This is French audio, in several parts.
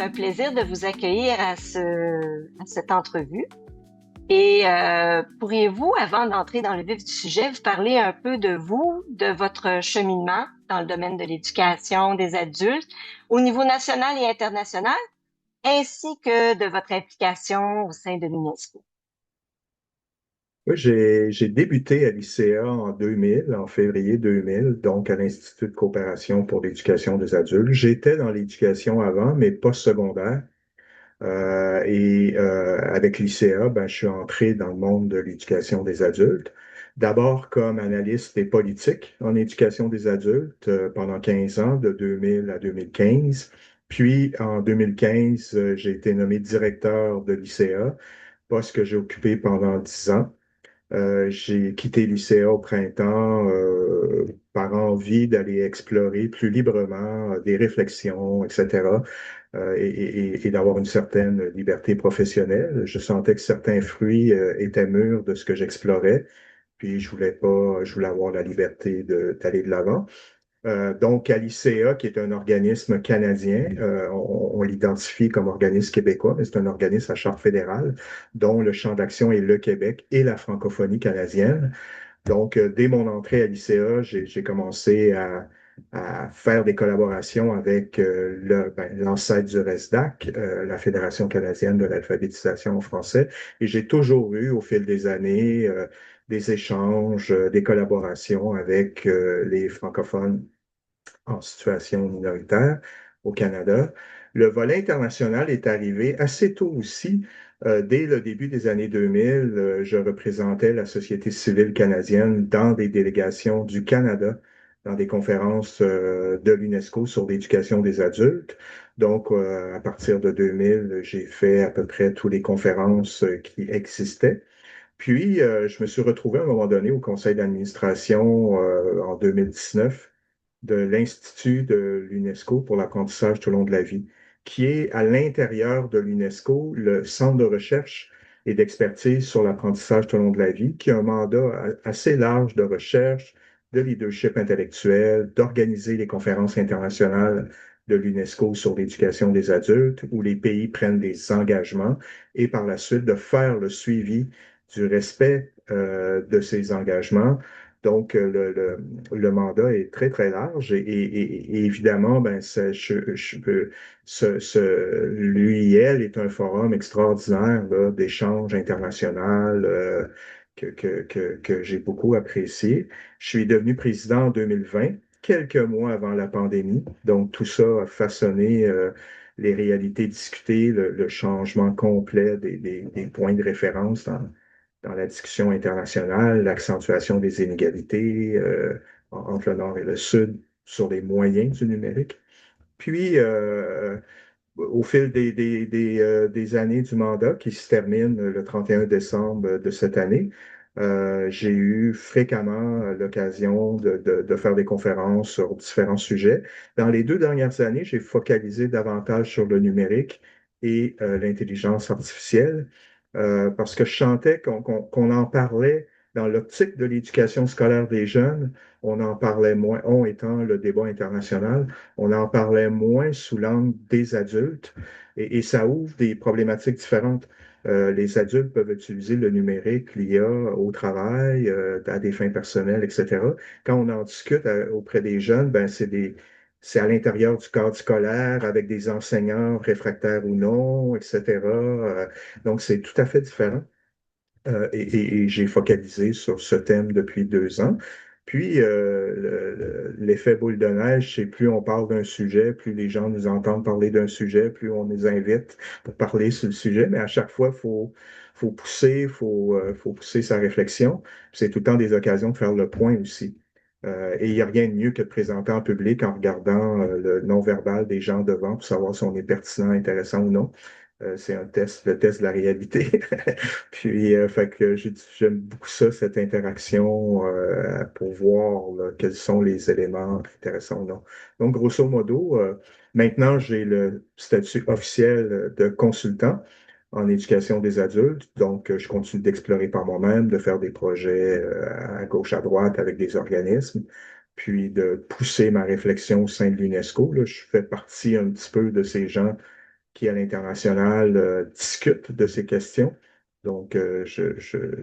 un plaisir de vous accueillir à cette entrevue. Et pourriez-vous, avant d'entrer dans le vif du sujet, vous parler un peu de vous, de votre cheminement dans le domaine de l'éducation des adultes au niveau national et international, ainsi que de votre implication au sein de l'UNESCO? Oui, j'ai débuté à l'ICA en 2000, en février 2000, donc à l'Institut de coopération pour l'éducation des adultes. J'étais dans l'éducation avant, mais post-secondaire. Avec l'ICA, ben, je suis entré dans le monde de l'éducation des adultes. D'abord comme analyste des politiques en éducation des adultes pendant 15 ans, de 2000 à 2015. Puis en 2015, j'ai été nommé directeur de l'ICA, poste que j'ai occupé pendant 10 ans. J'ai quitté l'ICA au printemps par envie d'aller explorer plus librement des réflexions, etc., et d'avoir une certaine liberté professionnelle. Je sentais que certains fruits étaient mûrs de ce que j'explorais, puis je voulais avoir la liberté d'aller de l'avant. Donc, à l'ICA, qui est un organisme canadien, on l'identifie comme organisme québécois, mais c'est un organisme à charte fédérale, dont le champ d'action est le Québec et la francophonie canadienne. Donc, dès mon entrée à l'ICA, j'ai commencé à faire des collaborations avec l'ancêtre du RESDAC, la Fédération canadienne de l'alphabétisation en français, et j'ai toujours eu, au fil des années, des échanges, des collaborations avec les francophones en situation minoritaire au Canada. Le volet international est arrivé assez tôt aussi. Dès le début des années 2000, je représentais la société civile canadienne dans des délégations du Canada, dans des conférences de l'UNESCO sur l'éducation des adultes. Donc, à partir de 2000, j'ai fait à peu près toutes les conférences qui existaient. Puis, je me suis retrouvé à un moment donné au conseil d'administration en 2019 de l'Institut de l'UNESCO pour l'apprentissage tout au long de la vie, qui est à l'intérieur de l'UNESCO, le centre de recherche et d'expertise sur l'apprentissage tout au long de la vie, qui a un mandat assez large de recherche, de leadership intellectuel, d'organiser les conférences internationales de l'UNESCO sur l'éducation des adultes, où les pays prennent des engagements, et par la suite de faire le suivi du respect de ces engagements. Donc, le mandat est très, très large et évidemment, ben, l'UIL est un forum extraordinaire là, d'échange international que j'ai beaucoup apprécié. Je suis devenu président en 2020, quelques mois avant la pandémie. Donc, tout ça a façonné les réalités discutées, le changement complet des points de référence dans la discussion internationale, l'accentuation des inégalités entre le Nord et le Sud sur les moyens du numérique. Puis, au fil des années du mandat qui se termine le 31 décembre de cette année, j'ai eu fréquemment l'occasion de faire des conférences sur différents sujets. Dans les 2 dernières années, j'ai focalisé davantage sur le numérique et l'intelligence artificielle parce que je sentais qu'on en parlait dans l'optique de l'éducation scolaire des jeunes. On en parlait moins, on étant le débat international, on en parlait moins sous l'angle des adultes et ça ouvre des problématiques différentes. Les adultes peuvent utiliser le numérique, l'IA au travail, à des fins personnelles, etc. Quand on en discute auprès des jeunes, ben c'est à l'intérieur du cadre scolaire, avec des enseignants réfractaires ou non, etc. Donc, c'est tout à fait différent. Et j'ai focalisé sur ce thème depuis 2 ans. Puis, l'effet boule de neige, c'est plus on parle d'un sujet, plus les gens nous entendent parler d'un sujet, plus on les invite pour parler sur le sujet. Mais à chaque fois, faut pousser, faut pousser sa réflexion. C'est tout le temps des occasions de faire le point aussi. Et il n'y a rien de mieux que de présenter en public en regardant le non-verbal des gens devant pour savoir si on est pertinent, intéressant ou non. C'est un test, le test de la réalité. Puis, fait que j'aime beaucoup ça, cette interaction pour voir là, quels sont les éléments intéressants ou non. Donc, grosso modo, maintenant, j'ai le statut officiel de consultant en éducation des adultes. Donc, je continue d'explorer par moi-même, de faire des projets à gauche, à droite avec des organismes, puis de pousser ma réflexion au sein de l'UNESCO. Là, je fais partie un petit peu de ces gens qui, à l'international, discutent de ces questions. Donc, j'essaie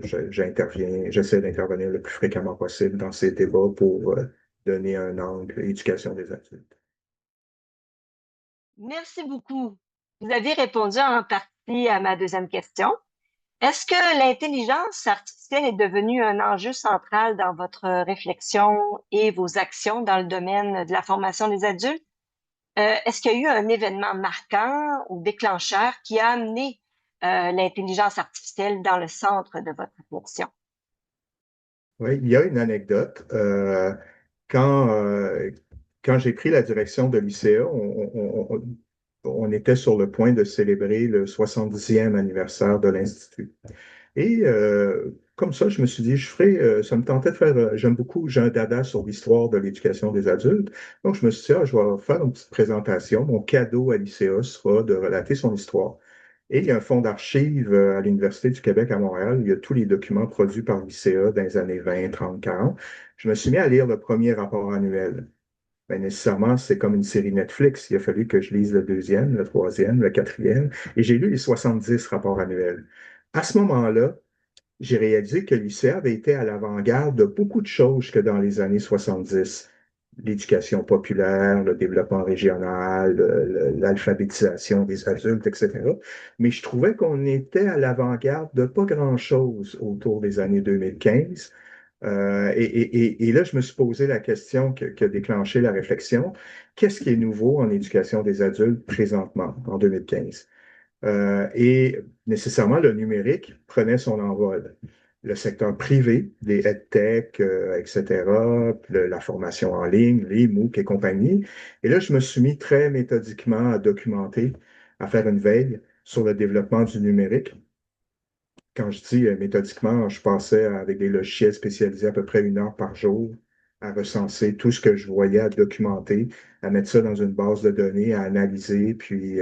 d'intervenir le plus fréquemment possible dans ces débats pour donner un angle éducation des adultes. Merci beaucoup. Vous avez répondu en partie à ma deuxième question. Est-ce que l'intelligence artificielle est devenue un enjeu central dans votre réflexion et vos actions dans le domaine de la formation des adultes? Est-ce qu'il y a eu un événement marquant ou déclencheur qui a amené l'intelligence artificielle dans le centre de votre réflexion? Oui, il y a une anecdote. Quand, euh, quand j'ai pris la direction de l'ICA, on était sur le point de célébrer le 70e anniversaire de l'Institut. Et comme ça, je me suis dit, ça me tentait de faire, j'aime beaucoup, j'ai un dada sur l'histoire de l'éducation des adultes. Donc, je me suis dit, je vais faire une petite présentation. Mon cadeau à l'ICA sera de relater son histoire. Et il y a un fonds d'archives à l'Université du Québec à Montréal. Il y a tous les documents produits par l'ICA dans les années 20, 30, 40. Je me suis mis à lire le premier rapport annuel. Ben, nécessairement, c'est comme une série Netflix. Il a fallu que je lise le deuxième, le troisième, le quatrième. Et j'ai lu les 70 rapports annuels. À ce moment-là, j'ai réalisé que l'ICA avait été à l'avant-garde de beaucoup de choses que dans les années 70. L'éducation populaire, le développement régional, l'alphabétisation des adultes, etc. Mais je trouvais qu'on était à l'avant-garde de pas grand-chose autour des années 2015. Et là, je me suis posé la question qui a déclenché la réflexion. Qu'est-ce qui est nouveau en éducation des adultes présentement, en 2015? Et nécessairement, le numérique prenait son envol. Le secteur privé, les EdTech, etc., la formation en ligne, les MOOC et compagnie. Et là, je me suis mis très méthodiquement à documenter, à faire une veille sur le développement du numérique. Quand je dis méthodiquement, je passais avec des logiciels spécialisés à peu près 1 heure par jour à recenser tout ce que je voyais, à documenter, à mettre ça dans une base de données, à analyser, puis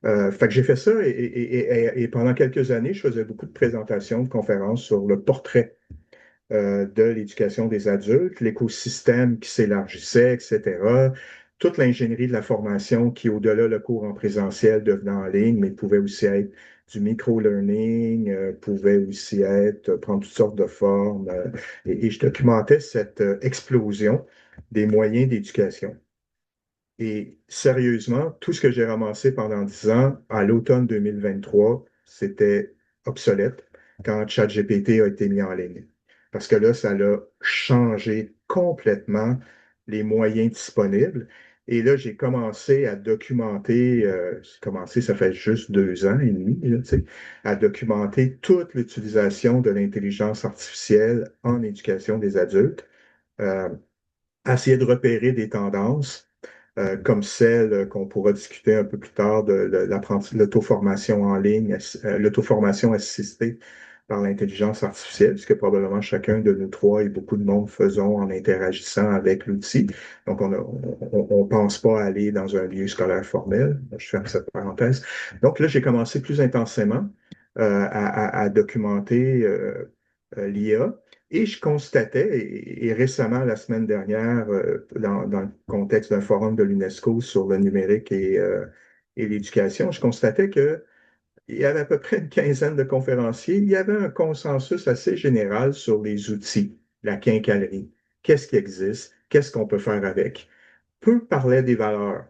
fait que j'ai fait ça et pendant quelques années, je faisais beaucoup de présentations, de conférences sur le portrait de l'éducation des adultes, l'écosystème qui s'élargissait, etc. Toute l'ingénierie de la formation qui, au-delà le cours en présentiel, devenait en ligne, mais pouvait aussi être du micro-learning, pouvait aussi être, prendre toutes sortes de formes. Et je documentais cette explosion des moyens d'éducation. Et sérieusement, tout ce que j'ai ramassé pendant 10 ans, à l'automne 2023, c'était obsolète quand ChatGPT a été mis en ligne. Parce que là, ça a changé complètement les moyens disponibles. Et là, j'ai commencé à documenter, commencé, ça fait juste 2 ans et demi, là, tu sais, à documenter toute l'utilisation de l'intelligence artificielle en éducation des adultes, euh, à essayer de repérer des tendances comme celle qu'on pourra discuter un peu plus tard de l'auto-formation en ligne, l'auto-formation assistée par l'intelligence artificielle, ce que probablement chacun de nous trois et beaucoup de monde faisons en interagissant avec l'outil. Donc, on ne pense pas aller dans un lieu scolaire formel. Je ferme cette parenthèse. Donc là, j'ai commencé plus intensément à documenter l'IA. Et je constatais, et récemment, la semaine dernière, dans le contexte d'un forum de l'UNESCO sur le numérique et l'éducation, je constatais que il y avait à peu près une quinzaine de conférenciers. Il y avait un consensus assez général sur les outils, la quincaillerie. Qu'est-ce qui existe? Qu'est-ce qu'on peut faire avec? Peu parlaient des valeurs.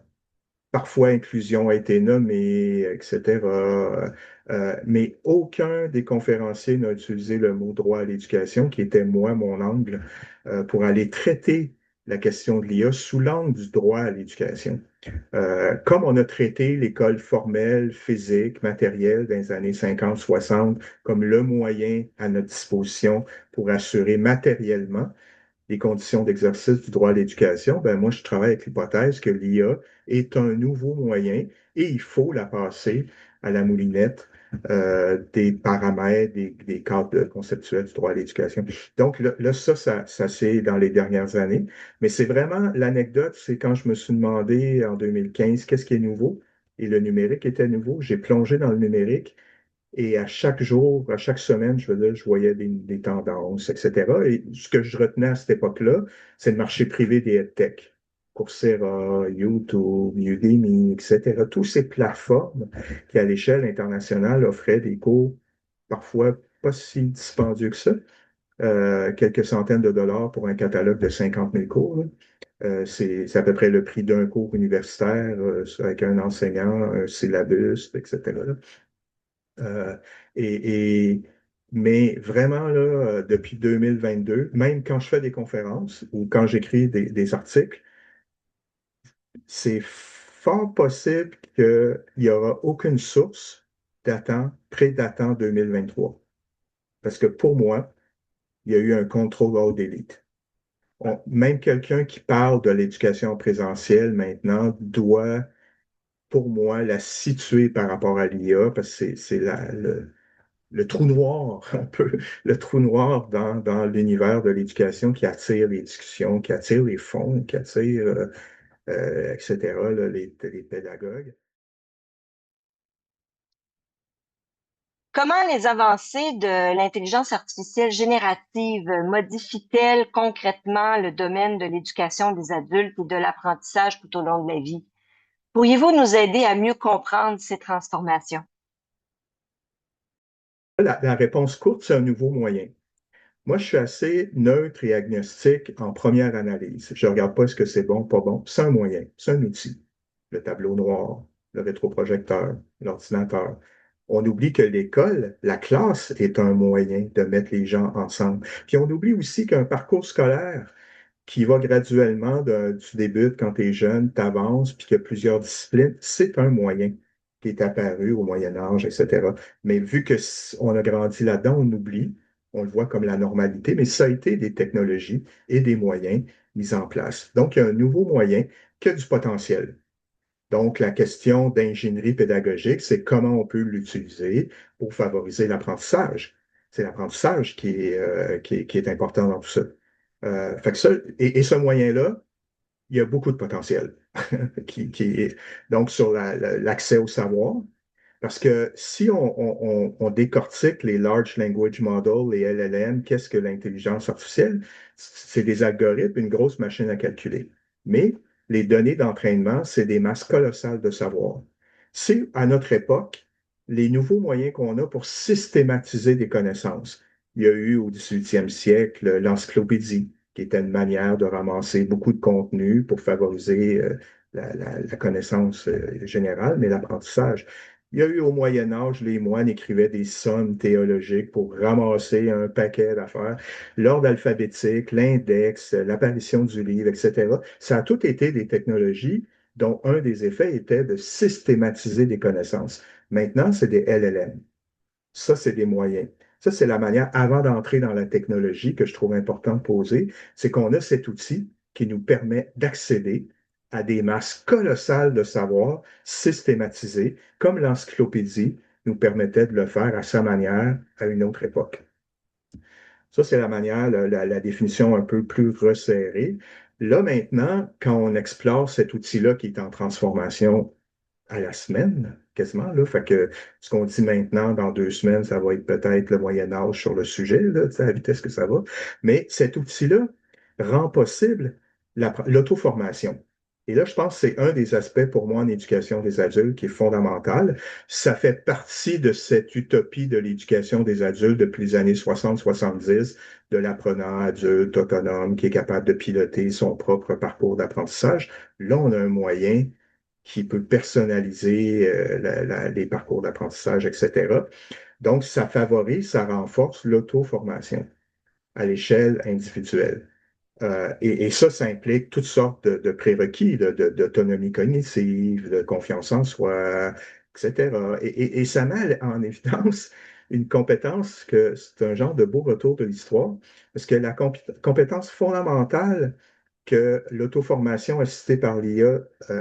Parfois, inclusion a été nommée, etc. Mais aucun des conférenciers n'a utilisé le mot droit à l'éducation, qui était moi, mon angle, pour aller traiter la question de l'IA sous l'angle du droit à l'éducation. Comme on a traité l'école formelle, physique, matérielle dans les années 50-60 comme le moyen à notre disposition pour assurer matériellement les conditions d'exercice du droit à l'éducation, ben moi, je travaille avec l'hypothèse que l'IA est un nouveau moyen et il faut la passer à la moulinette des paramètres, des cadres conceptuels du droit à l'éducation. Donc là, ça c'est dans les dernières années. Mais c'est vraiment l'anecdote, c'est quand je me suis demandé en 2015 qu'est-ce qui est nouveau et le numérique était nouveau. J'ai plongé dans le numérique et à chaque jour, à chaque semaine, je veux dire, je voyais des tendances, etc. Et ce que je retenais à cette époque-là, c'est le marché privé des EdTech. Coursera, YouTube, Udemy, etc. Tous ces plateformes qui, à l'échelle internationale, offraient des cours parfois pas si dispendieux que ça, quelques centaines de dollars pour un catalogue de 50 000 cours. Là. C'est à peu près le prix d'un cours universitaire avec un enseignant, un syllabus, etc. Là. Euh, et, et- mais vraiment, là, depuis 2022, même quand je fais des conférences ou quand j'écris des articles, c'est fort possible qu'il n'y aura aucune source prédatant 2023. Parce que pour moi, il y a eu un contrôle all delete. Même quelqu'un qui parle de l'éducation présentielle maintenant doit, pour moi, la situer par rapport à l'IA, parce que c'est le trou noir, un peu, le trou noir dans l'univers de l'éducation qui attire les discussions, qui attire les fonds, qui attire, etc., là, les pédagogues. Comment les avancées de l'intelligence artificielle générative modifient-elles concrètement le domaine de l'éducation des adultes et de l'apprentissage tout au long de la vie? Pourriez-vous nous aider à mieux comprendre ces transformations? La réponse courte, c'est un nouveau moyen. Moi, je suis assez neutre et agnostique en première analyse. Je ne regarde pas ce que c'est bon, pas bon. C'est un moyen, c'est un outil. Le tableau noir, le rétroprojecteur, l'ordinateur. On oublie que l'école, la classe est un moyen de mettre les gens ensemble. Puis on oublie aussi qu'un parcours scolaire qui va graduellement, tu débutes quand tu es jeune, tu avances, puis qu'il y a plusieurs disciplines, c'est un moyen qui est apparu au Moyen Âge, etc. Mais vu que on a grandi là-dedans, on oublie, on le voit comme la normalité, mais ça a été des technologies et des moyens mis en place. Donc, il y a un nouveau moyen qui a du potentiel. Donc, la question d'ingénierie pédagogique, c'est comment on peut l'utiliser pour favoriser l'apprentissage. C'est l'apprentissage qui est important dans tout ça. Fait que ça et ce moyen-là, il y a beaucoup de potentiel donc sur l'accès au savoir. Parce que si on décortique les Large Language Models, les LLM, qu'est-ce que l'intelligence artificielle? C'est des algorithmes, une grosse machine à calculer. Mais les données d'entraînement, c'est des masses colossales de savoir. C'est à notre époque les nouveaux moyens qu'on a pour systématiser des connaissances. Il y a eu au 18e siècle l'encyclopédie, qui était une manière de ramasser beaucoup de contenu pour favoriser la connaissance générale, mais l'apprentissage. Il y a eu au Moyen Âge, les moines écrivaient des sommes théologiques pour ramasser un paquet d'affaires. L'ordre alphabétique, l'index, l'apparition du livre, etc. Ça a tout été des technologies dont un des effets était de systématiser des connaissances. Maintenant, c'est des LLM. Ça, c'est des moyens. Ça, c'est la manière, avant d'entrer dans la technologie, que je trouve important de poser, c'est qu'on a cet outil qui nous permet d'accéder à des masses colossales de savoir systématisées, comme l'encyclopédie nous permettait de le faire à sa manière à une autre époque. Ça, c'est la manière, la définition un peu plus resserrée. Là, maintenant, quand on explore cet outil-là qui est en transformation à la semaine, quasiment, là. Fait que ce qu'on dit maintenant, dans 2 semaines, ça va être peut-être le Moyen Âge sur le sujet, là, à la vitesse que ça va. Mais cet outil-là rend possible l'auto-formation. Et là, je pense que c'est un des aspects pour moi en éducation des adultes qui est fondamental. Ça fait partie de cette utopie de l'éducation des adultes depuis les années 60-70, de l'apprenant adulte autonome qui est capable de piloter son propre parcours d'apprentissage. Là, on a un moyen qui peut personnaliser les parcours d'apprentissage, etc. Donc, ça favorise, ça renforce l'auto-formation à l'échelle individuelle. Et ça, ça implique toutes sortes de prérequis, d'autonomie cognitive, de confiance en soi, etc. Et ça met en évidence une compétence que c'est un genre de beau retour de l'histoire, parce que la compétence fondamentale que l'auto-formation assistée par l'IA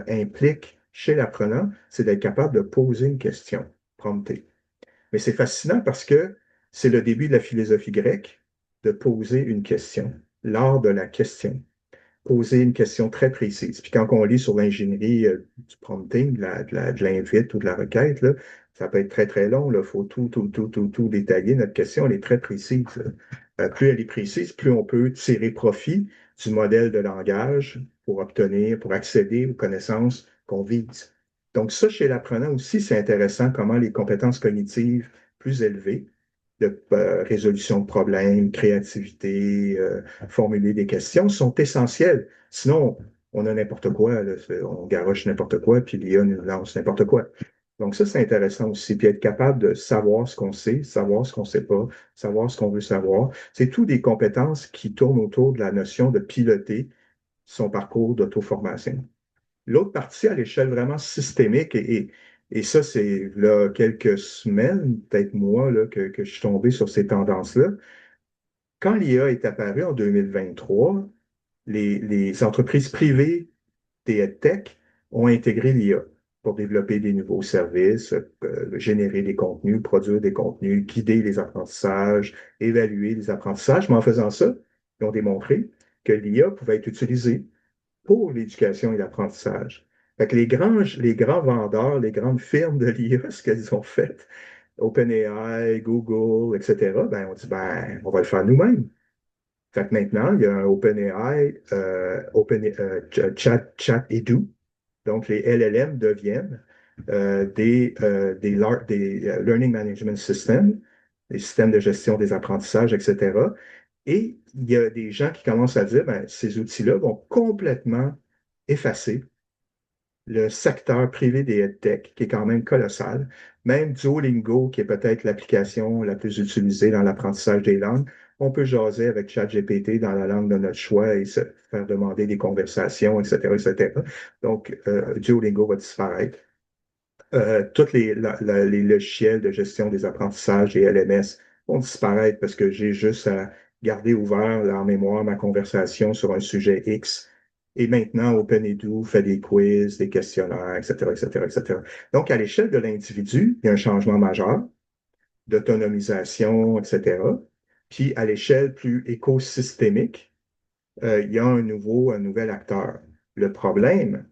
implique chez l'apprenant, c'est d'être capable de poser une question, prompter. Mais c'est fascinant parce que c'est le début de la philosophie grecque de poser une question, l'art de la question. Poser une question très précise. Puis quand on lit sur l'ingénierie du prompting, de l'invite ou de la requête, là, ça peut être très, très long. Il faut tout détailler. Notre question, elle est très précise. Plus elle est précise, plus on peut tirer profit du modèle de langage pour obtenir, pour accéder aux connaissances qu'on vise. Donc ça, chez l'apprenant aussi, c'est intéressant comment les compétences cognitives plus élevées de résolution de problèmes, créativité, formuler des questions sont essentielles. Sinon, on a n'importe quoi, là, on garoche n'importe quoi, puis l'IA nous lance n'importe quoi. Donc ça, c'est intéressant aussi. Puis être capable de savoir ce qu'on sait, savoir ce qu'on ne sait pas, savoir ce qu'on veut savoir. C'est tout des compétences qui tournent autour de la notion de piloter son parcours d'auto-formation. L'autre partie à l'échelle vraiment systémique, et ça, c'est là quelques semaines, peut-être mois, là, que je suis tombé sur ces tendances-là. Quand l'IA est apparue en 2023, les entreprises privées des EdTech ont intégré l'IA pour développer des nouveaux services, générer des contenus, produire des contenus, guider les apprentissages, évaluer les apprentissages. Mais en faisant ça, ils ont démontré que l'IA pouvait être utilisée pour l'éducation et l'apprentissage. Fait que les grands vendeurs, les grandes firmes de l'IA, ce qu'elles ont fait, OpenAI, Google, etc., ben, on dit, ben, on va le faire nous-mêmes. Fait que maintenant, il y a un OpenAI, Chat Edu. Donc, les LLM deviennent des Learning Management Systems, des systèmes de gestion des apprentissages, etc. Et il y a des gens qui commencent à dire, ben, ces outils-là vont complètement effacer le secteur privé des EdTech, qui est quand même colossal. Même Duolingo, qui est peut-être l'application la plus utilisée dans l'apprentissage des langues, on peut jaser avec ChatGPT dans la langue de notre choix et se faire demander des conversations, etc., etc. Donc, Duolingo va disparaître. Tous les logiciels de gestion des apprentissages, les LMS, vont disparaître parce que j'ai juste à garder ouvert en mémoire ma conversation sur un sujet X. Et maintenant, OpenEdu fait des quiz, des questionnaires, etc., etc., etc. Donc, à l'échelle de l'individu, il y a un changement majeur d'autonomisation, etc. Puis, à l'échelle plus écosystémique, il y a un nouvel acteur. Le problème,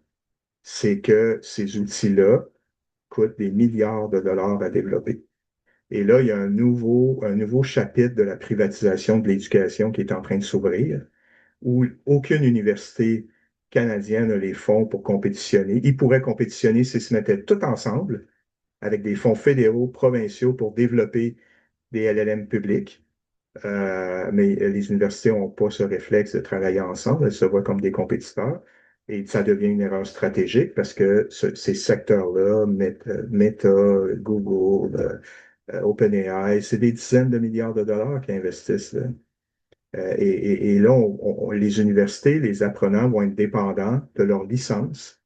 c'est que ces outils-là coûte des milliards de dollars à développer. Et là, il y a un nouveau chapitre de la privatisation de l'éducation qui est en train de s'ouvrir, où aucune université canadienne n'a les fonds pour compétitionner. Ils pourraient compétitionner s'ils se mettaient tout ensemble avec des fonds fédéraux, provinciaux pour développer des LLM publics. Mais les universités n'ont pas ce réflexe de travailler ensemble, elles se voient comme des compétiteurs. Et ça devient une erreur stratégique parce que ces secteurs-là, Meta, Google, OpenAI, c'est des dizaines de milliards de dollars qui investissent, là. Et là, les universités, les apprenants vont être dépendants de leur licence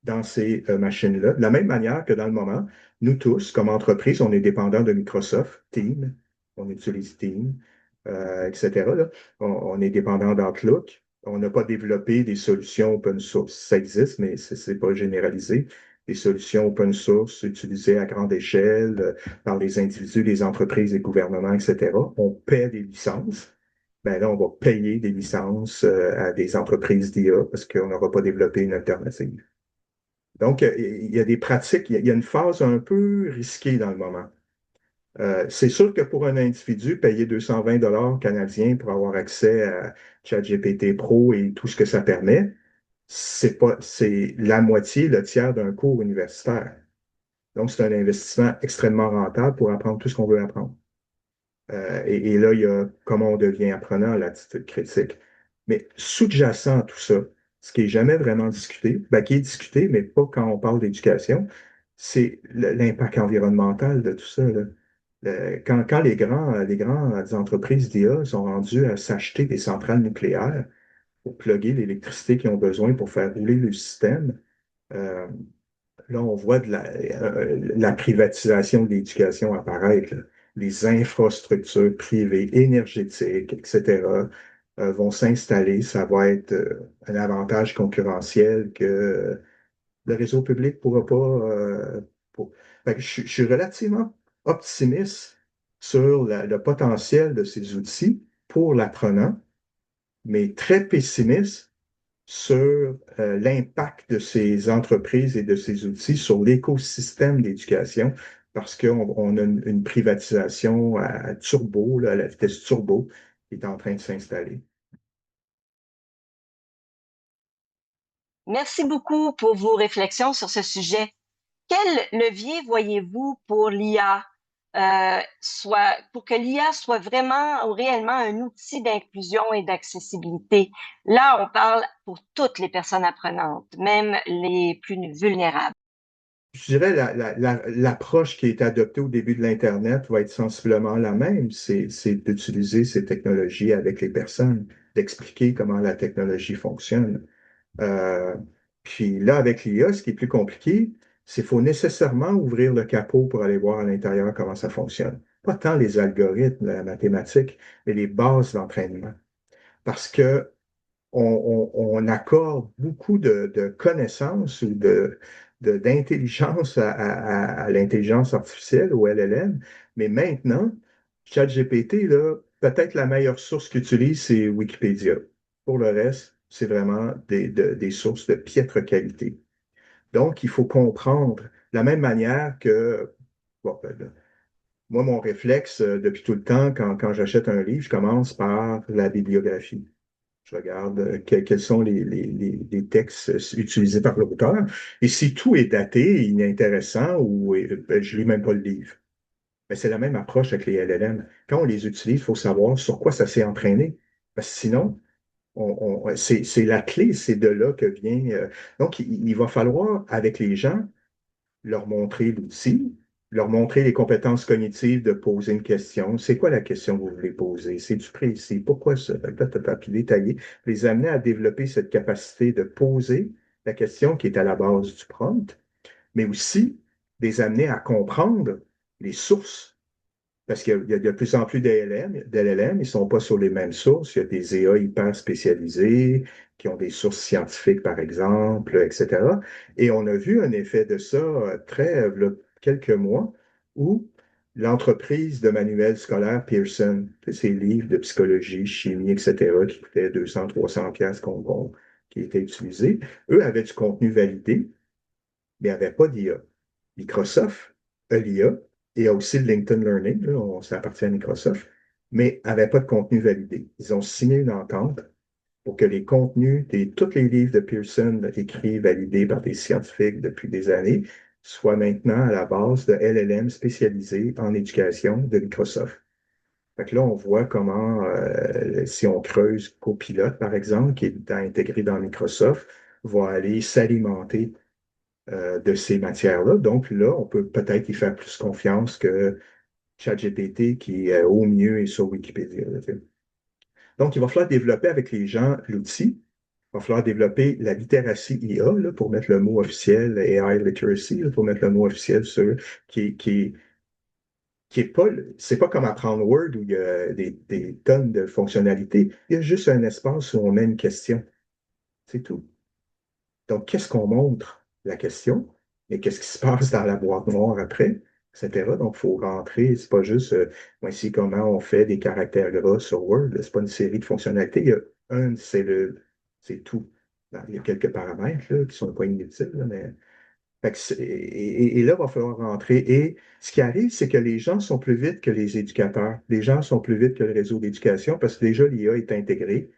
dans ces machines-là. De la même manière que dans le moment, nous tous, comme entreprise, on est dépendants de Microsoft, Teams, on utilise Teams, etc. Là. On est dépendant d'Outlook. On n'a pas développé des solutions open source. Ça existe, mais ce n'est pas généralisé. Des solutions open source utilisées à grande échelle par les individus, les entreprises, les gouvernements, etc. On paie des licences. Ben là, on va payer des licences à des entreprises d'IA parce qu'on n'aura pas développé une alternative. Donc, il y a des pratiques, il y a une phase un peu risquée dans le moment. C'est sûr que pour un individu, payer 220 dollars canadiens pour avoir accès à ChatGPT Pro et tout ce que ça permet, c'est la moitié, le tiers d'un cours universitaire. Donc, c'est un investissement extrêmement rentable pour apprendre tout ce qu'on veut apprendre. Et là, il y a comment on devient apprenant, l'attitude critique. Mais sous-jacent à tout ça, ce qui est jamais vraiment discuté, ben, qui est discuté, mais pas quand on parle d'éducation, c'est l'impact environnemental de tout ça, là. Quand les grandes entreprises d'IA sont rendues à s'acheter des centrales nucléaires pour plugger l'électricité qu'ils ont besoin pour faire rouler le système, euh, là, on voit la privatisation de l'éducation apparaître, là. Les infrastructures privées, énergétiques, etc., vont s'installer. Ça va être un avantage concurrentiel que le réseau public ne pourra pas. Fait que je suis relativement optimiste sur le potentiel de ces outils pour l'apprenant, mais très pessimiste sur l'impact de ces entreprises et de ces outils sur l'écosystème d'éducation parce qu'on a une privatisation à turbo, là, à la vitesse turbo, qui est en train de s'installer. Merci beaucoup pour vos réflexions sur ce sujet. Quel levier voyez-vous pour l'IA, pour que l'IA soit vraiment ou réellement un outil d'inclusion et d'accessibilité? Là, on parle pour toutes les personnes apprenantes, même les plus vulnérables. Je dirais l'approche qui a été adoptée au début de l'Internet va être sensiblement la même. C'est d'utiliser ces technologies avec les personnes, d'expliquer comment la technologie fonctionne. Euh, Puis là, avec l'IA, ce qui est plus compliqué, c'est qu'il faut nécessairement ouvrir le capot pour aller voir à l'intérieur comment ça fonctionne. Pas tant les algorithmes, la mathématique, mais les bases d'entraînement. Parce que on accorde beaucoup de connaissances ou d'intelligence à l'intelligence artificielle, au LLM, mais maintenant, ChatGPT, là, peut-être la meilleure source qu'il utilise, c'est Wikipédia. Pour le reste, c'est vraiment des sources de piètre qualité. Donc, il faut comprendre de la même manière que, bon, moi, mon réflexe depuis tout le temps, quand j'achète un livre, je commence par la bibliographie. Je regarde quels sont les textes utilisés par l'auteur. Et si tout est daté, inintéressant, ou ben, je lis même pas le livre. Mais c'est la même approche avec les LLM. Quand on les utilise, il faut savoir sur quoi ça s'est entraîné. Parce que sinon, c'est la clé, c'est de là que vient. Donc, il va falloir, avec les gens, leur montrer l'outil, leur montrer les compétences cognitives de poser une question. C'est quoi la question que vous voulez poser? C'est-tu précis? Pourquoi ça? Puis détailler, les amener à développer cette capacité de poser la question qui est à la base du prompt, mais aussi les amener à comprendre les sources parce qu'il y a de plus en plus d'LLM, ils ne sont pas sur les mêmes sources. Il y a des IA hyper spécialisés qui ont des sources scientifiques, par exemple, etc. Et on a vu un effet de ça quelques mois où l'entreprise de manuels scolaires Pearson, ces livres de psychologie, chimie, etc., qui coûtaient 200, 300 pièces qui étaient utilisés, eux avaient du contenu validé, mais n'avaient pas d'IA. Microsoft a l'IA et a aussi le LinkedIn Learning, là, ça appartient à Microsoft, mais n'avait pas de contenu validé. Ils ont signé une entente pour que les contenus tous les livres de Pearson écrits, validés par des scientifiques depuis des années, soient maintenant à la base de LLM spécialisés en éducation de Microsoft. Fait que là, on voit comment, si on creuse Copilot, par exemple, qui est intégré dans Microsoft, va aller s'alimenter de ces matières-là. Donc là, on peut peut-être y faire plus confiance que ChatGPT qui, au mieux, est sur Wikipédia. Là, tu sais. Donc, il va falloir développer avec les gens l'outil. Il va falloir développer la littératie IA là, pour mettre le mot officiel, AI literacy, là, pour mettre le mot officiel sur qui est pas, c'est pas comme apprendre Word où il y a des tonnes de fonctionnalités. Il y a juste un espace où on met une question. C'est tout. Donc, qu'est-ce qu'on montre? La question, mais qu'est-ce qui se passe dans la boîte noire après, etc. Donc, il faut rentrer, c'est pas juste, voici comment on fait des caractères gras sur Word, c'est pas une série de fonctionnalités, il y a c'est tout. Il y a quelques paramètres là, qui sont pas inutiles, là, mais fait que et là, il va falloir rentrer. Et ce qui arrive, c'est que les gens sont plus vite que les éducateurs. Les gens sont plus vite que le réseau d'éducation parce que déjà, l'IA est intégrée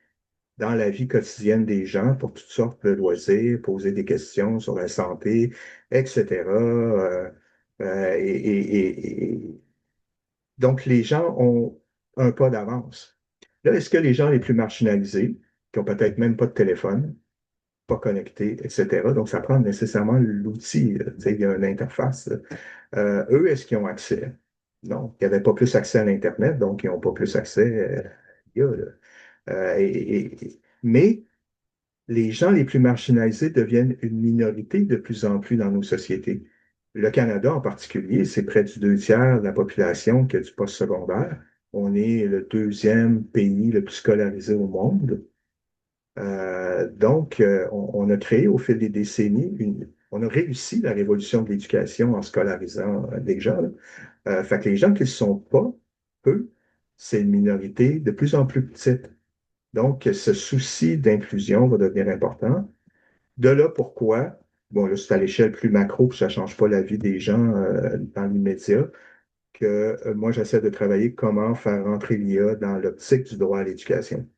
dans la vie quotidienne des gens pour toutes sortes de loisirs, poser des questions sur la santé, etc. Donc, les gens ont un pas d'avance. Là, est-ce que les gens les plus marginalisés, qui ont peut-être même pas de téléphone, pas connectés, etc., donc ça prend nécessairement l'outil, tu sais, il y a une interface, eux, est-ce qu'ils ont accès? Non, ils n'avaient pas plus accès à l'Internet, donc ils n'ont pas plus accès à l'IA, là. Mais les gens les plus marginalisés deviennent une minorité de plus en plus dans nos sociétés. Le Canada en particulier, c'est près du 2 tiers de la population qui a du postsecondaire. On est le deuxième pays le plus scolarisé au monde. Donc, on a créé au fil des décennies, on a réussi la révolution de l'éducation en scolarisant des gens. Là. Fait que les gens qui ne le sont pas, eux, c'est une minorité de plus en plus petite. Donc, ce souci d'inclusion va devenir important. De là pourquoi bon, là, c'est à l'échelle plus macro, puis ça ne change pas la vie des gens dans l'immédiat, que moi, j'essaie de travailler comment faire rentrer l'IA dans l'optique du droit à l'éducation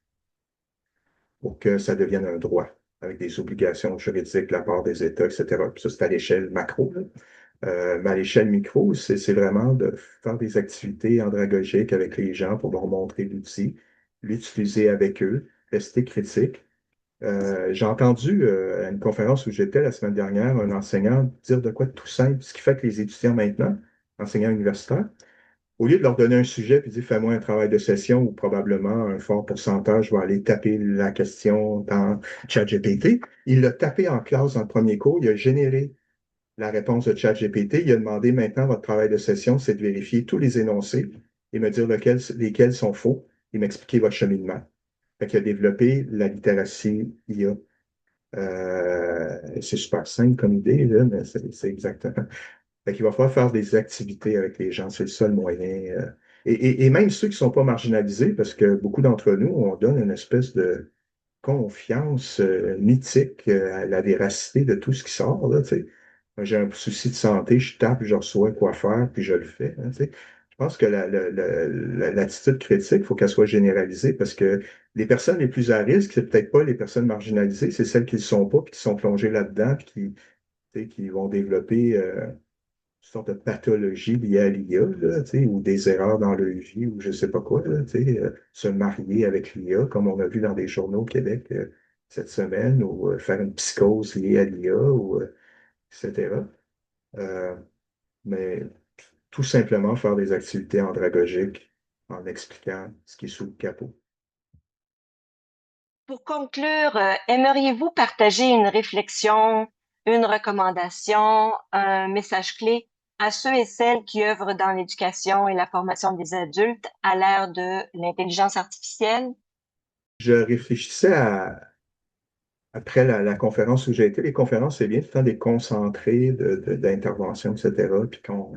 pour que ça devienne un droit, avec des obligations juridiques de la part des États, etc. Puis ça, c'est à l'échelle macro, là. Mais à l'échelle micro, c'est vraiment de faire des activités andragogiques avec les gens pour leur montrer l'outil, l'utiliser avec eux, rester critique. J'ai entendu à une conférence où j'étais la semaine dernière un enseignant dire de quoi de tout simple, ce qui fait que les étudiants maintenant, enseignants universitaires, au lieu de leur donner un sujet puis dire fais-moi un travail de session où probablement un fort pourcentage va aller taper la question dans ChatGPT, il l'a tapé en classe dans le premier cours, il a généré la réponse de ChatGPT, il a demandé maintenant votre travail de session, c'est de vérifier tous les énoncés et me dire lesquels sont faux et m'expliquer votre cheminement. Fait qu'il a développé la littératie IA. C'est super simple comme idée, là, mais c'est exactement. Fait qu'il va falloir faire des activités avec les gens, c'est le seul moyen. Et même ceux qui ne sont pas marginalisés, parce que beaucoup d'entre nous, on donne une espèce de confiance mythique à la véracité de tout ce qui sort, là, tu sais. Moi, j'ai un souci de santé, je tape, je reçois quoi faire, puis je le fais, hein, tu sais. Je pense que l'attitude critique, il faut qu'elle soit généralisée parce que les personnes les plus à risque, c'est peut-être pas les personnes marginalisées, c'est celles qui ne le sont pas, puis qui sont plongées là-dedans, puis qui, tu sais, qui vont développer sorte de pathologie liée à l'IA, là, tu sais, ou des erreurs dans leur vie, ou je ne sais pas quoi, là, tu sais, se marier avec l'IA, comme on a vu dans des journaux au Québec cette semaine, ou faire une psychose liée à l'IA, ou, etc. Euh, mais tout simplement faire des activités andragogiques en expliquant ce qui est sous le capot. Pour conclure, aimeriez-vous partager une réflexion, une recommandation, un message clé à ceux et celles qui œuvrent dans l'éducation et la formation des adultes à l'ère de l'intelligence artificielle? Je réfléchissais après la conférence où j'ai été, les conférences, c'est bien tout le temps des concentrés d'intervention, etc. Puis quand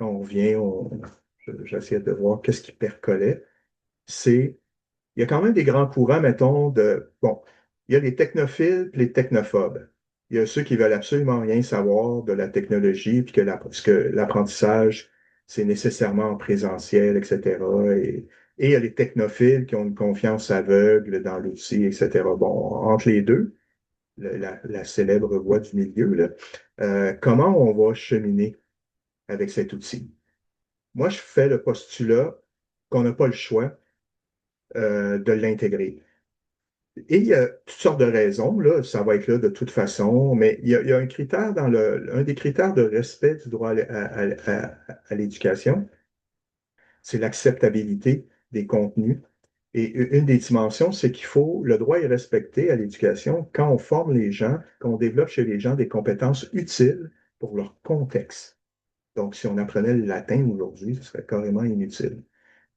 on vient, j'essayais de voir qu'est-ce qui percolait. Il y a quand même des grands courants, mettons, bon, il y a les technophiles et les technophobes. Il y a ceux qui veulent absolument rien savoir de la technologie, puis parce que l'apprentissage, c'est nécessairement en présentiel, etc. Et il y a les technophiles qui ont une confiance aveugle dans l'outil, etc. Bon, entre les deux, la célèbre voie du milieu, là, comment on va cheminer avec cet outil? Moi, je fais le postulat qu'on n'a pas le choix de l'intégrer. Et il y a toutes sortes de raisons, là, ça va être là de toute façon, mais il y a un critère un des critères de respect du droit à l'éducation, c'est l'acceptabilité des contenus. Et une des dimensions, c'est le droit est respecté à l'éducation quand on forme les gens, quand on développe chez les gens des compétences utiles pour leur contexte. Donc, si on apprenait le latin aujourd'hui, ce serait carrément inutile.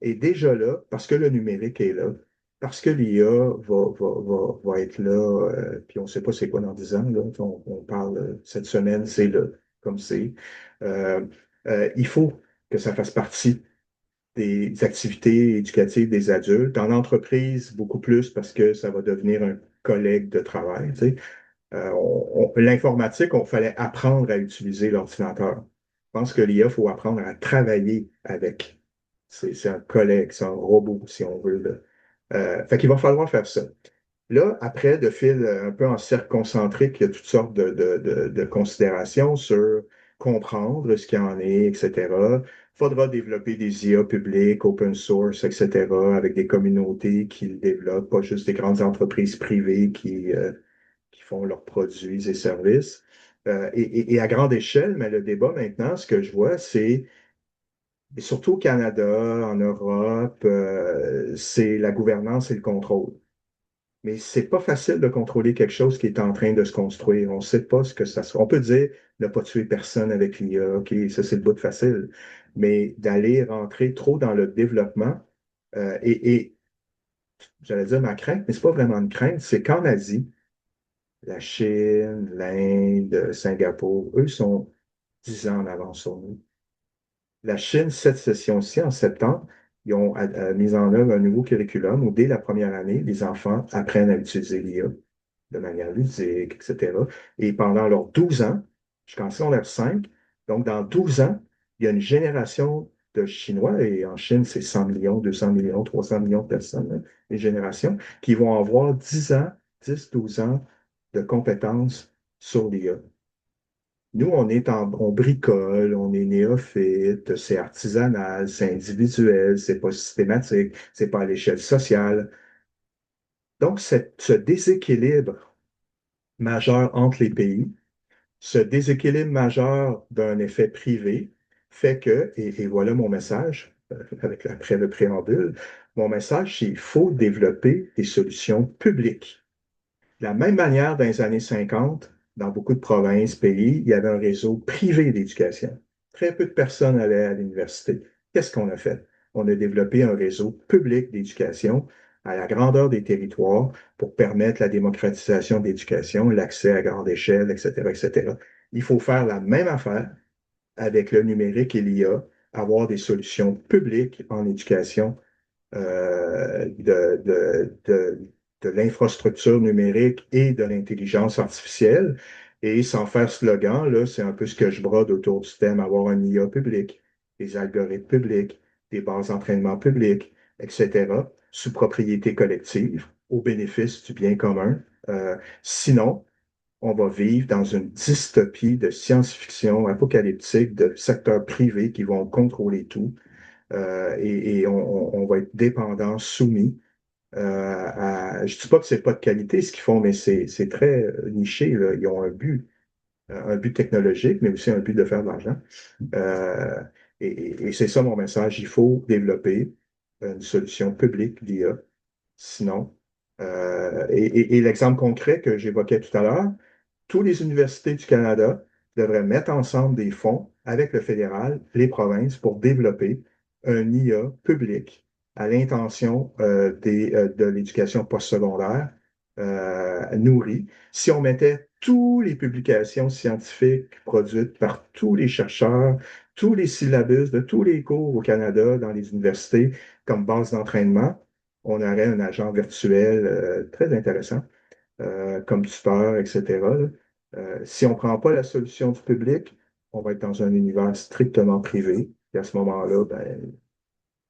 Et déjà là, parce que le numérique est là, parce que l'IA va être là, puis on ne sait pas c'est quoi dans 10 ans, là, on parle cette semaine, c'est là, comme c'est. Euh, il faut que ça fasse partie des activités éducatives des adultes. En entreprise, beaucoup plus parce que ça va devenir un collègue de travail. Tu sais. L'informatique, on fallait apprendre à utiliser l'ordinateur. Je pense que l'IA, il faut apprendre à travailler avec. C'est un collègue, c'est un robot, si on veut. Là. Fait qu'il va falloir faire ça. Là, après, de fil un peu en cercle concentrique, il y a toutes sortes de considérations sur comprendre ce qu'il y en est, etc. Il faudra développer des IA publics, open source, etc., avec des communautés qui le développent, pas juste des grandes entreprises privées qui font leurs produits et services. Et à grande échelle, mais le débat maintenant, ce que je vois, c'est, et surtout au Canada, en Europe, c'est la gouvernance et le contrôle. Mais c'est pas facile de contrôler quelque chose qui est en train de se construire. On ne sait pas ce que ça sera. On peut dire ne pas tuer personne avec l'IA, OK, ça c'est le bout de facile. Mais d'aller rentrer trop dans le développement, et j'allais dire ma crainte, mais c'est pas vraiment une crainte, c'est qu'en Asie, la Chine, l'Inde, Singapour, eux sont 10 ans en avance sur nous. La Chine, cette session-ci, en septembre, ils ont mis en œuvre un nouveau curriculum où dès la première année, les enfants apprennent à utiliser l'IA. de manière ludique, etc. Et pendant leurs 12 ans, jusqu'en secondaire 5, donc dans 12 ans, il y a une génération de Chinois, et en Chine, c'est 100 millions, 200 millions, 300 millions de personnes, hein, les générations, qui vont avoir 10 ans, 10, 12 ans de compétences sur l'IA. Nous, on bricole, on est néophyte, c'est artisanal, c'est individuel, c'est pas systématique, c'est pas à l'échelle sociale. Donc, ce déséquilibre majeur entre les pays, ce déséquilibre majeur d'un effet privé fait que, et voilà mon message, après le préambule, mon message, c'est qu'il faut développer des solutions publiques. De la même manière, dans les années 50, dans beaucoup de provinces, pays, il y avait un réseau privé d'éducation. Très peu de personnes allaient à l'université. Qu'est-ce qu'on a fait? On a développé un réseau public d'éducation à la grandeur des territoires pour permettre la démocratisation de l'éducation, l'accès à grande échelle, etc., etc. Il faut faire la même affaire avec le numérique et l'IA, avoir des solutions publiques en éducation de l'infrastructure numérique et de l'intelligence artificielle. Et sans faire slogan, là, c'est un peu ce que je brode autour du thème, avoir un IA public, des algorithmes publics, des bases d'entraînement publiques, etc., sous propriété collective, au bénéfice du bien commun. Sinon, on va vivre dans une dystopie de science-fiction apocalyptique de secteurs privés qui vont contrôler tout et on va être dépendant, soumis je ne dis pas que c'est pas de qualité ce qu'ils font, mais c'est très niché, là. Ils ont un but technologique, mais aussi un but de faire de l'argent. Euh, et c'est ça mon message. Il faut développer une solution publique d'IA. Sinon, et l'exemple concret que j'évoquais tout à l'heure, toutes les universités du Canada devraient mettre ensemble des fonds avec le fédéral, les provinces, pour développer un IA public à l'intention de l'éducation postsecondaire nourrie. Si on mettait toutes les publications scientifiques produites par tous les chercheurs, tous les syllabus de tous les cours au Canada dans les universités comme base d'entraînement, on aurait un agent virtuel très intéressant comme tuteur, etc. Là. Si on ne prend pas la solution du public, on va être dans un univers strictement privé. Et à ce moment-là, ben,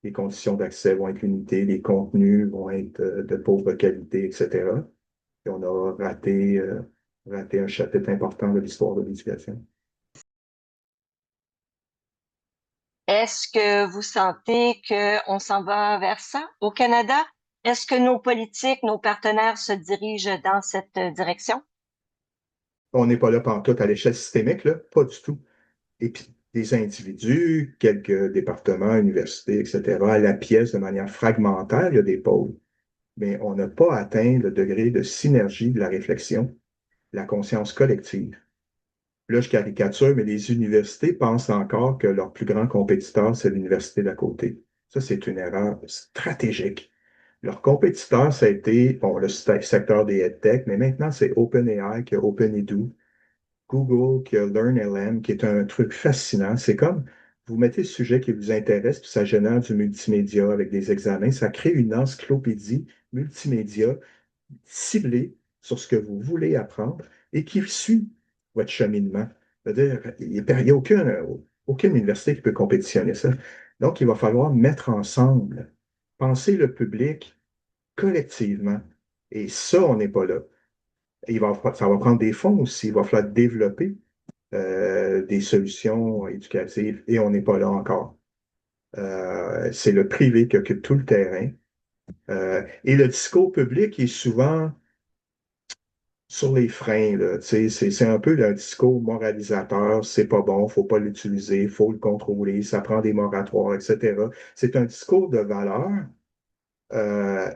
les conditions d'accès vont être limitées, les contenus vont être de pauvre qualité, etc. Et on a raté un chapitre important de l'histoire de l'éducation. Est-ce que vous sentez qu'on s'en va vers ça au Canada? Est-ce que nos politiques, nos partenaires se dirigent dans cette direction? On n'est pas là pantoute à l'échelle systémique, là, pas du tout. Et puis, des individus, quelques départements, universités, etc., à la pièce de manière fragmentaire, il y a des pôles. Mais on n'a pas atteint le degré de synergie de la réflexion, la conscience collective. Là, je caricature, mais les universités pensent encore que leur plus grand compétiteur, c'est l'université d'à côté. Ça, c'est une erreur stratégique. Leur compétiteur, ça a été bon, le secteur des EdTech, mais maintenant, c'est OpenAI qui a OpenEdu, Google qui a LearnLM, qui est un truc fascinant. C'est comme vous mettez le sujet qui vous intéresse, puis ça génère du multimédia avec des examens. Ça crée une encyclopédie multimédia ciblée sur ce que vous voulez apprendre et qui suit votre cheminement. C'est-à-dire, il n'y a aucune université qui peut compétitionner ça. Donc, il va falloir mettre ensemble, penser le public collectivement. Et ça, on n'est pas là. Ça va prendre des fonds aussi. Il va falloir développer des solutions éducatives et on n'est pas là encore. C'est le privé qui occupe tout le terrain. Et le discours public est souvent sur les freins, là. C'est un peu un discours moralisateur, c'est pas bon, faut pas l'utiliser, faut le contrôler, ça prend des moratoires, etc. C'est un discours de valeur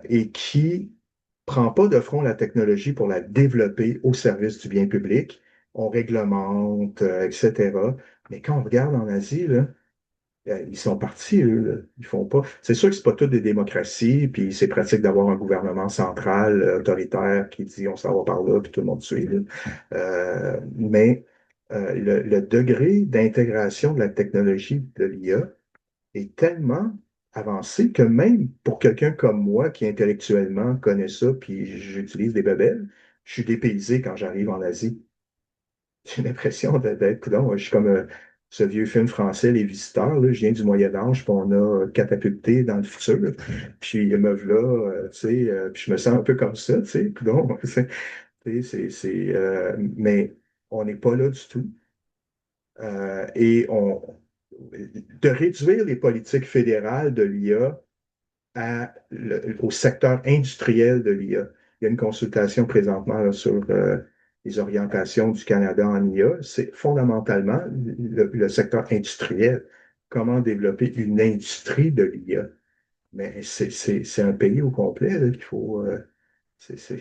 et qui prend pas de front la technologie pour la développer au service du bien public. On réglemente, etc. Mais quand on regarde en Asie, là, ils sont partis, eux, là. Ils font pas. C'est sûr que c'est pas toutes des démocraties, puis c'est pratique d'avoir un gouvernement central, autoritaire, qui dit on s'en va par là, puis tout le monde suit, là. Mais le degré d'intégration de la technologie de l'IA est tellement avancé que même pour quelqu'un comme moi qui intellectuellement connaît ça, puis j'utilise des babelles, je suis dépaysé quand j'arrive en Asie. J'ai l'impression d'être, coudonc, je suis comme ce vieux film français, Les Visiteurs, là, je viens du Moyen Âge, puis on a catapulté dans le futur. Puis me voilà, tu sais, puis je me sens un peu comme ça, tu sais, coudonc, mais on n'est pas là du tout. Et de réduire les politiques fédérales de l'IA au secteur industriel de l'IA. Il y a une consultation présentement là, sur les orientations du Canada en IA. C'est fondamentalement le secteur industriel. Comment développer une industrie de l'IA. Mais c'est un pays au complet là, qu'il faut. C'est ce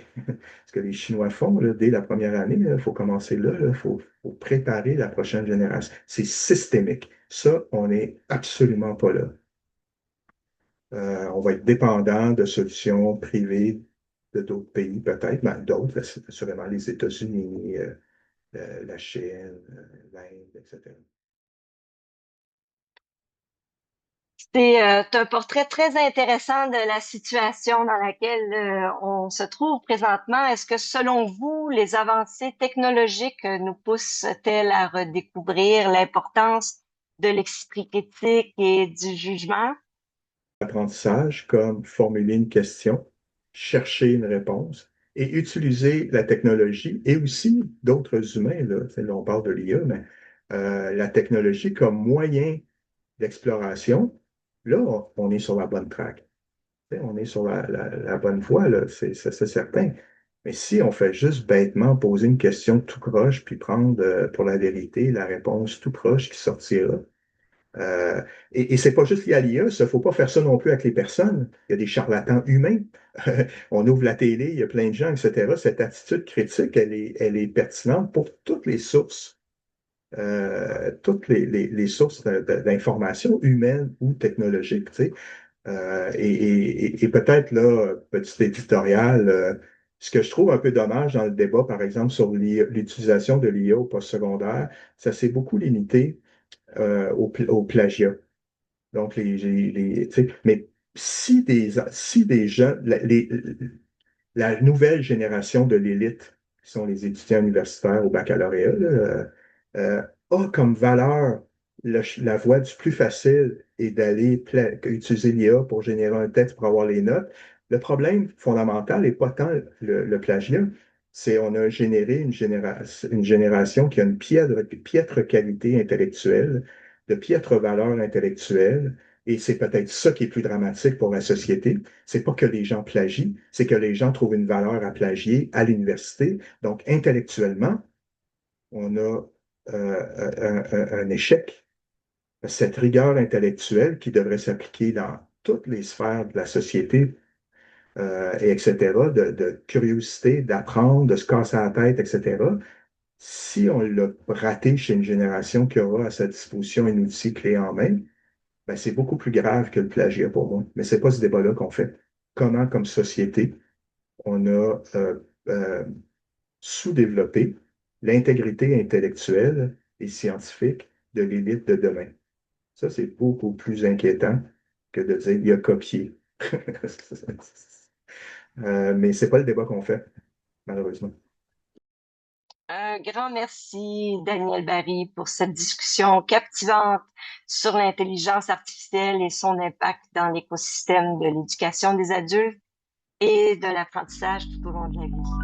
que les Chinois font là, dès la première année. Il faut commencer là. Faut préparer la prochaine génération. C'est systémique. Ça, on n'est absolument pas là. On va être dépendant de solutions privées de d'autres pays, peut-être, mais d'autres, c'est assurément les États-Unis, la Chine, l'Inde, etc. C'est un portrait très intéressant de la situation dans laquelle on se trouve présentement. Est-ce que, selon vous, les avancées technologiques nous poussent-elles à redécouvrir l'importance de l'esprit critique et du jugement? Apprentissage comme formuler une question, chercher une réponse et utiliser la technologie et aussi d'autres humains, là, là, on parle de l'IA, mais la technologie comme moyen d'exploration, là, on est sur la bonne track. On est sur la bonne voie, là, c'est certain. Mais si on fait juste bêtement poser une question tout croche, puis prendre pour la vérité la réponse tout croche qui sortira, euh, et c'est pas juste lié à l'IA, il ne faut pas faire ça non plus avec les personnes. Il y a des charlatans humains. On ouvre la télé, il y a plein de gens, etc. Cette attitude critique, elle est pertinente pour toutes les sources d'informations humaines ou technologiques. Tu sais. Et peut-être là, petit éditorial, ce que je trouve un peu dommage dans le débat, par exemple, sur l'utilisation de l'IA au postsecondaire, ça s'est beaucoup limité au plagiat. Donc, tu sais, mais si des gens, la nouvelle génération de l'élite, qui sont les étudiants universitaires au baccalauréat, là, a comme valeur la voie du plus facile et d'aller utiliser l'IA pour générer un texte pour avoir les notes. Le problème fondamental n'est pas tant le plagiat, c'est on a généré une génération qui a une piètre qualité intellectuelle, de piètre valeur intellectuelle, et c'est peut-être ça qui est plus dramatique pour la société. C'est pas que les gens plagient, c'est que les gens trouvent une valeur à plagier à l'université. Donc, intellectuellement, on a un échec. Cette rigueur intellectuelle qui devrait s'appliquer dans toutes les sphères de la société, et etc., de curiosité, d'apprendre, de se casser la tête, etc., si on l'a raté chez une génération qui aura à sa disposition un outil clé en main, ben, c'est beaucoup plus grave que le plagiat pour moi. Mais c'est pas ce débat-là qu'on fait. Comment, comme société, on a sous-développé l'intégrité intellectuelle et scientifique de l'élite de demain. Ça, c'est beaucoup plus inquiétant que de dire il a copié. Mais c'est pas le débat qu'on fait, malheureusement. Un grand merci, Daniel Barry, pour cette discussion captivante sur l'intelligence artificielle et son impact dans l'écosystème de l'éducation des adultes et de l'apprentissage tout au long de la vie.